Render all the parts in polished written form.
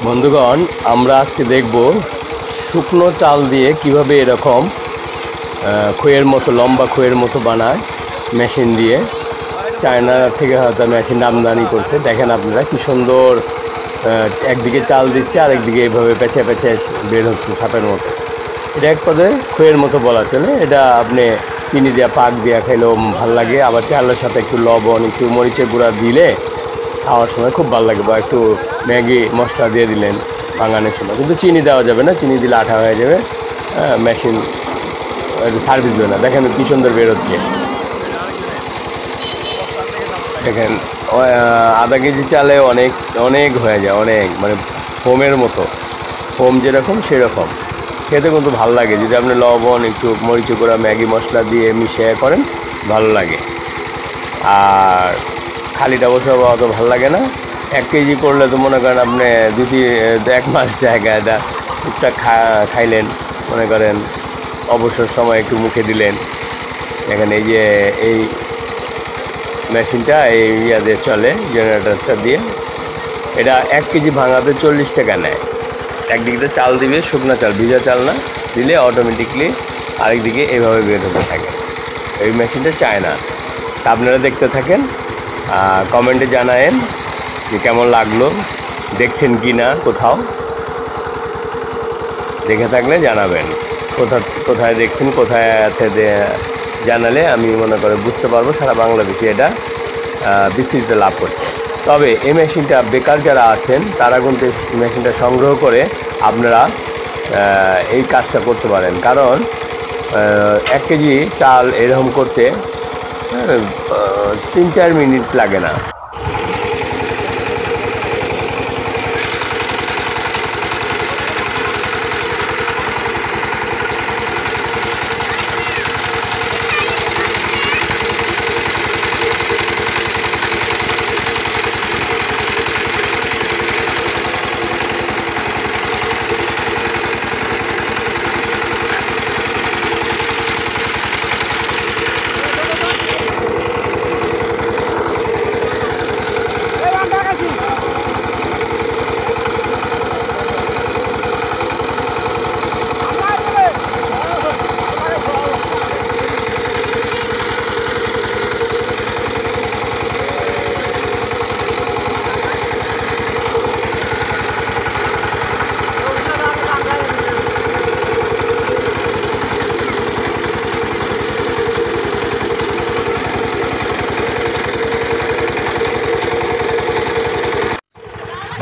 বন্ধুগণ, আমরা আজকে দেখব শুকনো চাল দিয়ে কিভাবে এরকম খইয়ের মতো লম্বা খইয়ের মতো বানায় মেশিন দিয়ে। চায়না থেকে হয়তো মেশিন আমদানি করছে। দেখেন আপনারা কি সুন্দর একদিকে চাল দিচ্ছে আর একদিকে এইভাবে পেঁচে পেঁচে বের হচ্ছে সাপের মতো। এটা এক পদে খইয়ের মতো বলা চলে। এটা আপনি চিনি দেওয়া পাক দেওয়া খাইলেও ভাল লাগে, আবার চালের সাথে একটু লবণ একটু মরিচের গুঁড়া দিলে খাওয়ার সময় খুব ভালো লাগে, বা একটু ম্যাগি মশলা দিয়ে দিলেন ভাঙানোর সময়। কিন্তু চিনি দেওয়া যাবে না, চিনি দিলে আঠা হয়ে যাবে, মেশিন সার্ভিস দেবে না। দেখেন কী সুন্দর বেরোচ্ছে। দেখেন আধা কেজি চালে অনেক অনেক হয়ে যায়, অনেক মানে ফোমের মতো, ফোম যেরকম সেরকম খেতে কিন্তু ভালো লাগে। যদি আপনি লবণ একটু মরিচ গুঁড়া ম্যাগি মশলা দিয়ে মিশিয়ে করেন ভালো লাগে। আর খালিটা অবশ্য অত ভালো লাগে না। 1 কেজি করলে তো মনে করেন আপনি 1 মাস জায়গায় এটা টুকটাক খাইলেন, মনে করেন অবসর সময় একটু মুখে দিলেন। এখানে এই যে এই মেশিনটা এই দিয়ে চলে, জেনারেটরটা দিয়ে। এটা 1 কেজি ভাঙাতে 40 টাকা নেয়। একদিকে চাল দিবে, শুকনো চাল, ভিজা চাল না, দিলে অটোমেটিকলি আরেকদিকে এইভাবে বের হতে থাকে। এই মেশিনটা চায়না। তা আপনারা দেখতে থাকেন, কমেন্টে জানায়েন যে কেমন লাগলো, দেখছেন কি না, কোথাও দেখে থাকলে জানাবেন। কোথায় দেখছেন, কোথায় জানালে আমি মনে করে বুঝতে পারবো সারা বাংলাদেশে এটা বিস্তৃত লাভ করছে। তবে এই মেশিনটা বেকার যারা আছেন তারা কিন্তু মেশিনটা সংগ্রহ করে আপনারা এই কাজটা করতে পারেন। কারণ 1 কেজি চাল এরকম করতে 3-4 মিনিট লাগে না।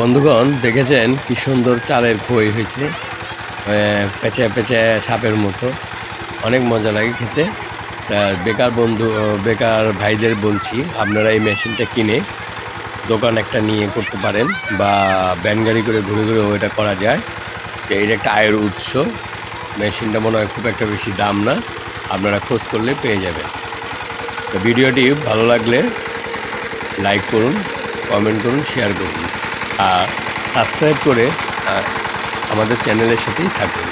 বন্ধুগণ, দেখেছেন কি সুন্দর চালের খই হয়েছে, পেঁচে পেঁচে সাপের মতো, অনেক মজা লাগে খেতে। তা বেকার ভাইদের বলছি, আপনারা এই মেশিনটা কিনে দোকান একটা নিয়ে করতে পারেন, বা ভ্যান গাড়ি করে ঘুরে ঘুরেও এটা করা যায়। এটা একটা আয়ের উৎস। মেশিনটা মনে হয় খুব একটা বেশি দাম না, আপনারা খোঁজ করলে পেয়ে যাবেন। তো ভিডিওটি ভালো লাগলে লাইক করুন, কমেন্ট করুন, শেয়ার করুন, আর সাবস্ক্রাইব করে আমাদের চ্যানেলের সাথেই থাকুন।